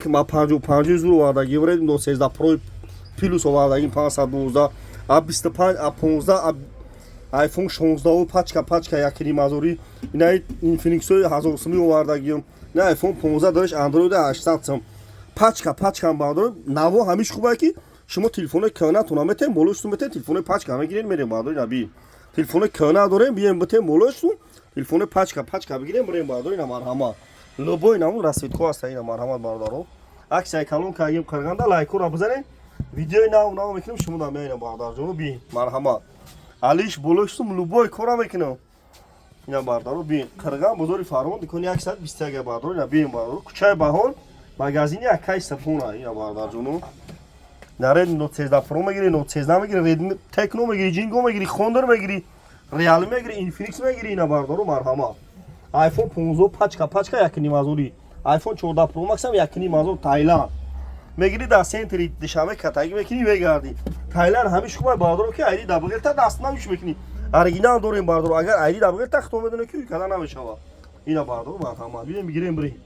ما 55 زور آوردگی ورد 913 پرو پلوس آوردگی 512 اب 25 اب 15 اب آیفون 16 و پاچکا یکی مازوری اینا اینفینیکس 1300 آوردگی نه آیفون 15 دارش اندروید 800 سم پاچکا بادر نو همیش خوبه که شما تلفن کهنه تونامت مولوشتون بته تلفن پاچکا میگیرین میریم بادر نبی تلفن کهنه داریم بیام بته مولوشتون تلفن پاچکا بگیریم بریم بادر اینا مرحمت لوبوی نمون رسیدکو است اینا مرحمت باردارو عکس کلون کاگیم قرغنده لایک رو بزنین ویدیو نام میکنیم شما دام اینا باردار جون بی مرحمت علیش بولوشتم لوبوی کورا میکنم اینا باردارو بی قرغن بزرگ فرمان دکنی 120 گه باردار اینا بی باردارو کوچه بهون مغازینی اکای سفونه اینا باردار جون نره 913 پرو میگیری 913 میگیری ردمی تکنو میگیری جینگو میگیری خوندر میگیری ریال میگیری اینفینیکس میگیری اینا باردارو مرحمت آیفون 15 پاچکا یکی مازوری آیفون 14 پرو مکس هم یکی مازور تایلند میگیری در سنتری دشمه کتایی میکنی میگردی تایلند همیش خوبه باردارو که ایدی دبل تا دست نمیش میکنی اورجینال داریم باردارو اگر ایدی دبل تا ختم بدونه که کلا نمیشه اینا باردارو مرحمت میگیریم بریم